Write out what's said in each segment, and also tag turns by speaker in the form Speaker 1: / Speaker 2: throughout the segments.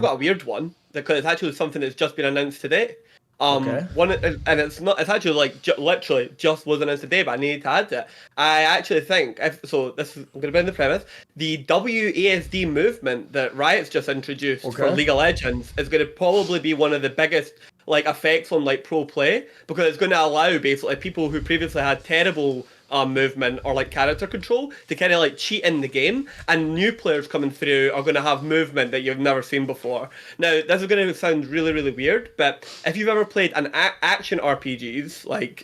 Speaker 1: got a weird one because it's actually something that's just been announced today.
Speaker 2: Okay.
Speaker 1: And it's not. It's actually like literally just was announced today, but I needed to add it. I actually think so. This is I'm going to bring the premise. The WASD movement that Riot's just introduced for League of Legends is going to probably be one of the biggest like effects on like pro play because it's going to allow basically people who previously had terrible movement or like character control to kind of like cheat in the game, and new players coming through are going to have movement that you've never seen before. Now, this is going to sound really, really weird, but if you've ever played an action RPGs like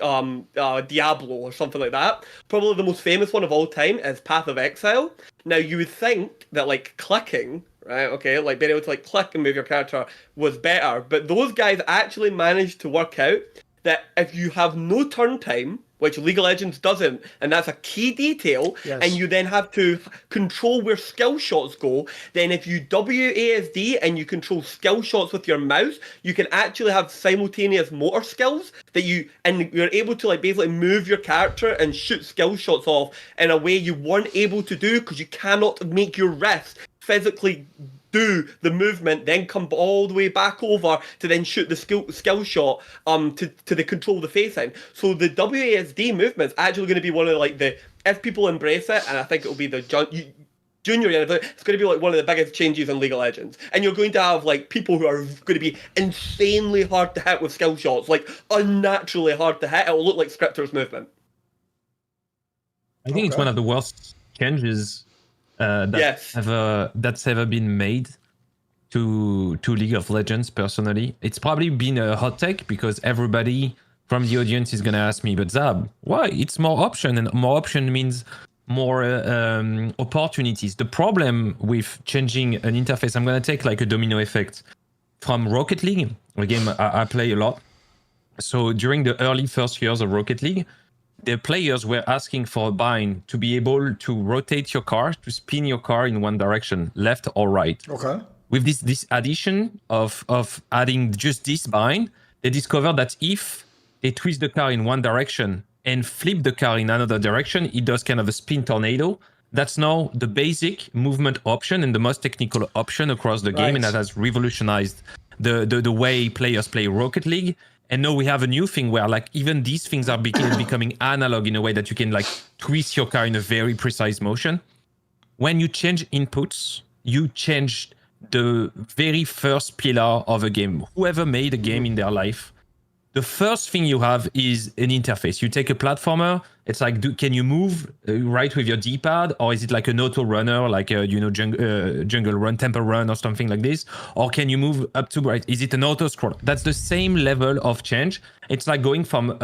Speaker 1: Diablo or something like that, probably the most famous one of all time is Path of Exile. Now, you would think that like clicking, right? Okay, like being able to like click and move your character was better, but those guys actually managed to work out that if you have no turn time, which League of Legends doesn't, and that's a key detail, and you then have to control where skill shots go, then if you WASD and you control skill shots with your mouse, you can actually have simultaneous motor skills that you're able to like basically move your character and shoot skill shots off in a way you weren't able to do because you cannot make your wrist physically do the movement, then come all the way back over to then shoot the skill shot to the control the facing. So the WASD movement's actually going to be one of like the, if people embrace it, and I think it will be the junior, it's going to be like one of the biggest changes in League of Legends. And you're going to have like people who are going to be insanely hard to hit with skill shots, like unnaturally hard to hit. It will look like Scripter's movement.
Speaker 3: I think it's one of the worst changes that's ever been made to League of Legends. Personally, it's probably been a hot take because everybody from the audience is gonna ask me, but Zab, why? It's more option, and more option means more opportunities. The problem with changing an interface, I'm gonna take like a domino effect from Rocket League, a game I play a lot. So during the early first years of Rocket League, the players were asking for a bind to be able to rotate your car, to spin your car in one direction, left or right.
Speaker 2: Okay.
Speaker 3: With this addition of adding just this bind, they discovered that if they twist the car in one direction and flip the car in another direction, it does kind of a spin tornado. That's now the basic movement option and the most technical option across the game, and that has revolutionized the way players play Rocket League. And now we have a new thing where like even these things are becoming analog in a way that you can like twist your car in a very precise motion. When you change inputs, you change the very first pillar of a game. Whoever made a game in their life, the first thing you have is an interface. You take a platformer, it's like, can you move right with your D-pad, or is it like an auto runner, like jungle run, temple run, or something like this? Or can you move up to right? Is it an auto scroll? That's the same level of change. It's like going from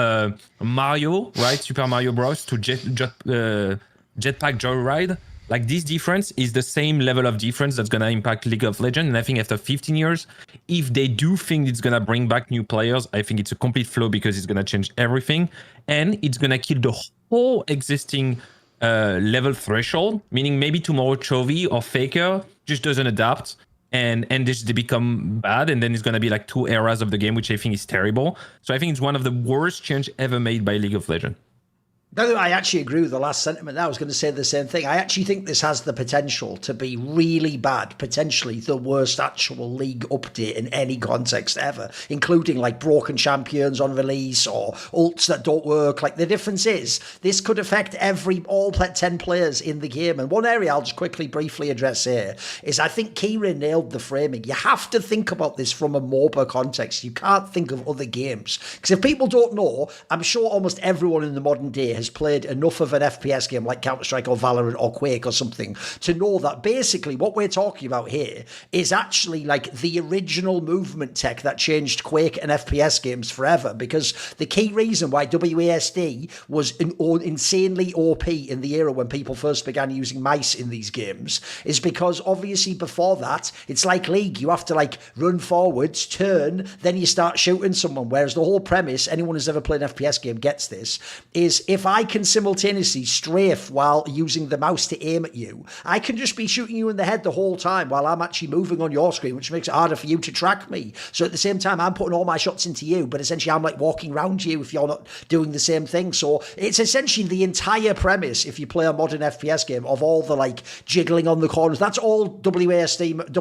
Speaker 3: Mario, right, Super Mario Bros, to Jetpack Joyride. Like this difference is the same level of difference that's gonna impact League of Legends. And I think after 15 years, if they do think it's gonna bring back new players, I think it's a complete flow because it's gonna change everything. And it's gonna kill the whole existing level threshold, meaning maybe tomorrow Chovy or Faker just doesn't adapt and they become bad, and then it's gonna be like two eras of the game, which I think is terrible. So I think it's one of the worst change ever made by League of Legends.
Speaker 2: No, I actually agree with the last sentiment. I was going to say the same thing. I actually think this has the potential to be really bad, potentially the worst actual league update in any context ever, including like broken champions on release or ults that don't work. Like the difference is this could affect all 10 players in the game. And one area I'll just quickly, briefly address here is I think Kira nailed the framing. You have to think about this from a MOBA context. You can't think of other games. Because if people don't know, I'm sure almost everyone in the modern day has played enough of an FPS game like Counter-Strike or Valorant or Quake or something to know that basically what we're talking about here is actually like the original movement tech that changed Quake and FPS games forever, because the key reason why WASD was insanely OP in the era when people first began using mice in these games is because obviously before that it's like League, you have to like run forwards, turn, then you start shooting someone, whereas the whole premise, anyone who's ever played an FPS game gets this, is if I can simultaneously strafe while using the mouse to aim at you, I can just be shooting you in the head the whole time while I'm actually moving on your screen, which makes it harder for you to track me. So at the same time, I'm putting all my shots into you, but essentially I'm like walking around you if you're not doing the same thing. So it's essentially the entire premise, if you play a modern FPS game, of all the like jiggling on the corners. That's all WASD,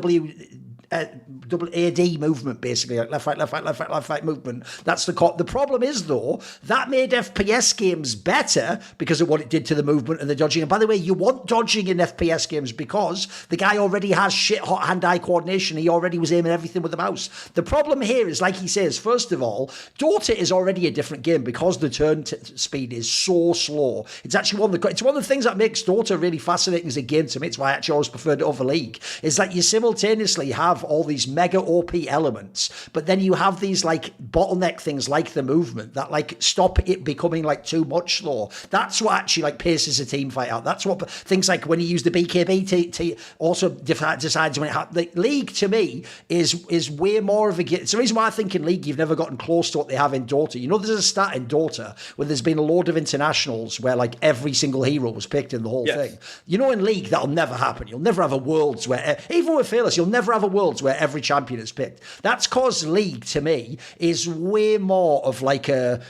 Speaker 2: double AD movement, basically, like left, right, left, right, left, right, left, right movement. That's the problem is, though, that made FPS games better because of what it did to the movement and the dodging. And by the way, you want dodging in FPS games because the guy already has shit hot hand-eye coordination. He already was aiming everything with the mouse. The problem here is, like he says, first of all, Dota is already a different game because the turn speed is so slow. It's actually one of the things that makes Dota really fascinating as a game to me. It's why I actually always preferred it over League. Is that you simultaneously have all these mega OP elements, but then you have these like bottleneck things like the movement that like stop it becoming like too much slow. That's what actually like paces a team fight out. That's what things like when you use the BKB to also decides when it happens. Like, League to me is way more of a game. It's the reason why I think in League you've never gotten close to what they have in Dota. You know, there's a stat in Dota where there's been a load of internationals where like every single hero was picked in the whole thing. You know, in League that'll never happen. You'll never have a Worlds where, even with Fearless, you'll never have a Worlds where every champion is picked. That's because League, to me, is way more of like a,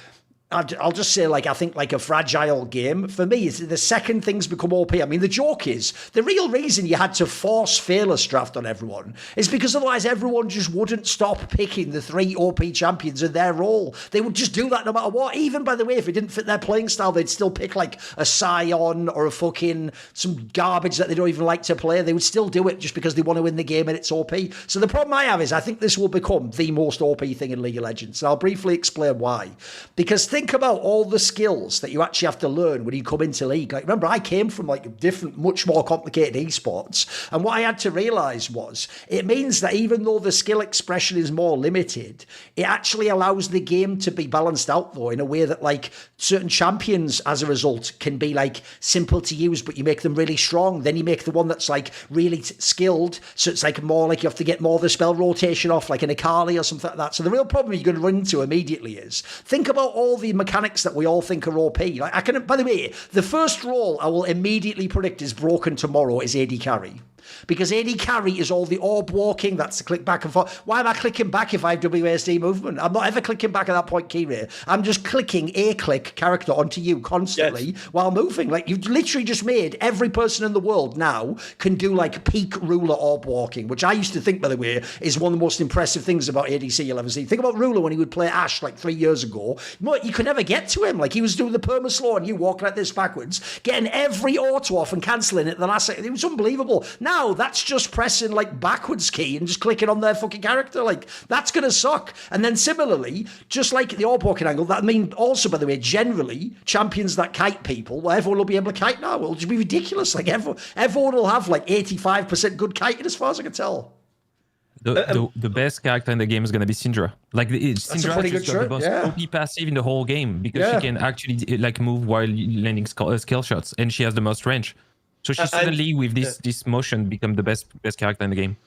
Speaker 2: I'll just say, like, I think like a fragile game. For me, it's the second things become OP. I mean, the joke is, the real reason you had to force Fearless draft on everyone is because otherwise everyone just wouldn't stop picking the 3 OP champions in their role. They would just do that no matter what. Even, by the way, if it didn't fit their playing style, they'd still pick like a Scion or a fucking some garbage that they don't even like to play. They would still do it just because they want to win the game and it's OP. So the problem I have is I think this will become the most OP thing in League of Legends. And I'll briefly explain why. Because think about all the skills that you actually have to learn when you come into League. Like, remember, I came from like different, much more complicated esports, and what I had to realize was it means that even though the skill expression is more limited, it actually allows the game to be balanced out, though, in a way that like certain champions as a result can be like simple to use, but you make them really strong. Then you make the one that's like really skilled, so it's like more like you have to get more of the spell rotation off, like an Akali or something like that. So the real problem you're going to run into immediately is think about all the mechanics that we all think are OP. Like, I can, by the way, the first role I will immediately predict is broken tomorrow is AD carry. Because AD carry is all the orb walking, that's the click back and forth. Why am I clicking back if I have WASD movement? I'm not ever clicking back at that point, Kire. I'm just clicking a click character onto you constantly while moving. Like, you've literally just made every person in the world now can do like peak ruler orb walking, which I used to think, by the way, is one of the most impressive things about ADC you'll ever see. Think about Ruler when he would play Ashe like 3 years ago. You could never get to him. Like, he was doing the perma-slow and you walking like this backwards, getting every auto off and cancelling it at the last second. It was unbelievable. Now, that's just pressing like backwards key and just clicking on their fucking character. Like, that's going to suck. And then similarly, just like the orb walking angle, that mean also, by the way, generally, champions that kite people, well, everyone will be able to kite now. It'll just be ridiculous. Like, everyone will have like 85% good kiting as far as I can tell.
Speaker 3: The best character in the game is going to be Syndra. Like, Syndra is the most OP passive in the whole game because she can actually like move while landing skill shots, and she has the most range. So she suddenly, with this motion, become the best character in the game.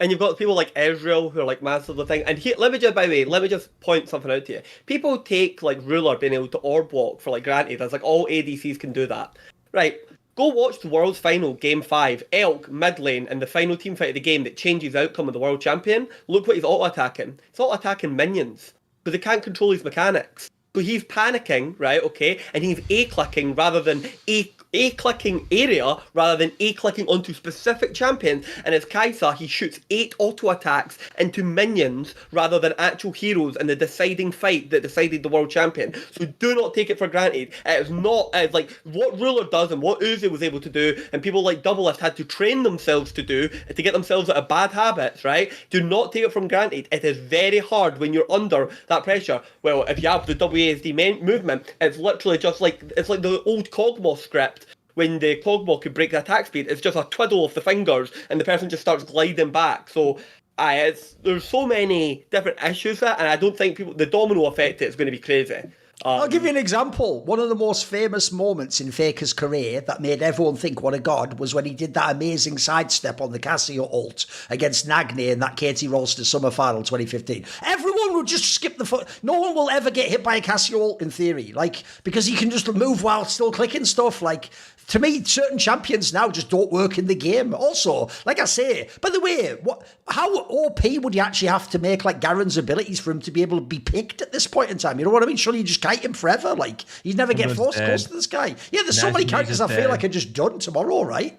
Speaker 1: And you've got people like Ezreal who are like massively thing. And here, let me just point something out to you. People take like Ruler being able to orb walk for like granted. That's like all ADCs can do that. Right. Go watch the World's Final, Game 5, Elk, mid lane, and the final team fight of the game that changes the outcome of the World Champion. Look what he's auto-attacking. He's auto-attacking minions, because they can't control his mechanics. So he's panicking, right, okay, and he's A-clicking rather than A-clicking area rather than A-clicking onto specific champions, and as Kaisa, he shoots 8 auto-attacks into minions rather than actual heroes in the deciding fight that decided the world champion. So do not take it for granted. It is not like what Ruler does and what Uzi was able to do, and people like Doublelift had to train themselves to do to get themselves out of bad habits, right? Do not take it for granted. It is very hard when you're under that pressure. Well, if you have the WASD movement, it's literally just like, it's like the old Cogmos script. When the Cogmos could break the attack speed, it's just a twiddle of the fingers and the person just starts gliding back. So there's so many different issues there, and I don't think the domino effect is going to be crazy.
Speaker 2: I'll give you an example. One of the most famous moments in Faker's career that made everyone think what a god was when he did that amazing sidestep on the Cassio ult against Nagni in that Katie Rolster Summer Final 2015. Everyone would just skip the foot. No one will ever get hit by a Cassio ult in theory, like, because he can just move while still clicking stuff. Like, to me, certain champions now just don't work in the game. Also, like I say, by the way, how OP would you actually have to make like Garen's abilities for him to be able to be picked at this point in time? You know what I mean? Surely you just kite him forever. Like, you'd never get forced close to this guy. Yeah, there's so many characters I feel like are just done tomorrow, right?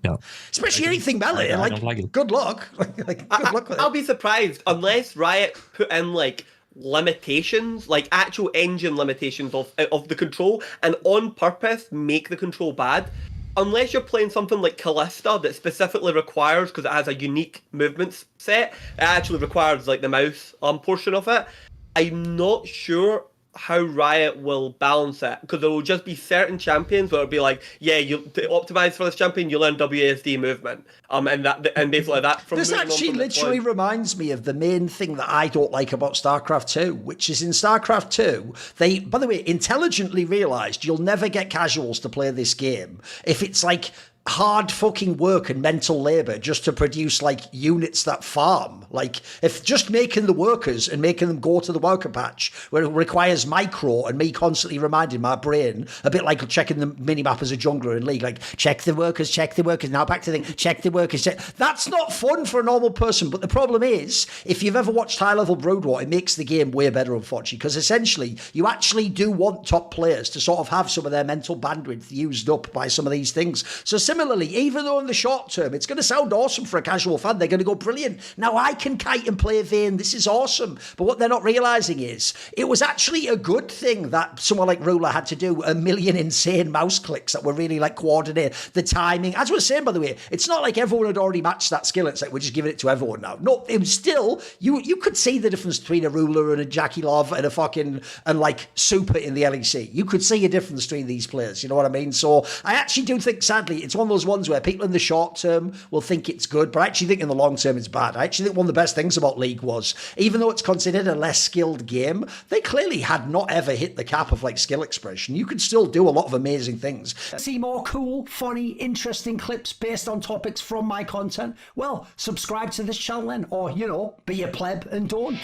Speaker 3: Yeah.
Speaker 2: Especially anything melee.
Speaker 3: I
Speaker 2: Like,
Speaker 3: don't like it.
Speaker 2: good luck. Like, good luck with
Speaker 1: I'll
Speaker 2: it.
Speaker 1: be surprised unless Riot put in like limitations, like actual engine limitations of the control, and on purpose make the control bad. Unless you're playing something like Callista that specifically requires, because it has a unique movement set, it actually requires like the mouse portion of it. I'm not sure how Riot will balance it, because there will just be certain champions where it'll be like, yeah, you to optimize for this champion, you learn WASD movement, and basically that. From
Speaker 2: This actually literally reminds me of the main thing that I don't like about StarCraft 2, which is in StarCraft 2, they, by the way, intelligently realised you'll never get casuals to play this game if it's like hard fucking work and mental labour just to produce like units that farm. Like, if just making the workers and making them go to the worker patch where it requires micro and me constantly reminding my brain, a bit like checking the minimap as a jungler in League, like check the workers, now back to the thing, check the workers, that's not fun for a normal person. But the problem is, if you've ever watched high level Brood War, it makes the game way better, unfortunately, because essentially you actually do want top players to sort of have some of their mental bandwidth used up by some of these things. So similarly, even though in the short term it's going to sound awesome for a casual fan, they're going to go, brilliant, now I can kite and play Vayne, this is awesome. But what they're not realising is it was actually a good thing that someone like Ruler had to do a million insane mouse clicks that were really like coordinate the timing. As I was saying, by the way, it's not like everyone had already matched that skill. It's like we're just giving it to everyone now. No, it was still, you could see the difference between a Ruler and a Jackie Love and a fucking, and like Super in the LEC. You could see a difference between these players, you know what I mean? So I actually do think, sadly, it's one of those ones where people in the short term will think it's good, but I actually think in the long term it's bad. I actually think one of the best things about League was, even though it's considered a less skilled game, they clearly had not ever hit the cap of like skill expression. You could still do a lot of amazing things.
Speaker 4: See more cool, funny, interesting clips based on topics from my content? Well, subscribe to this channel then, or, you know, be a pleb and don't.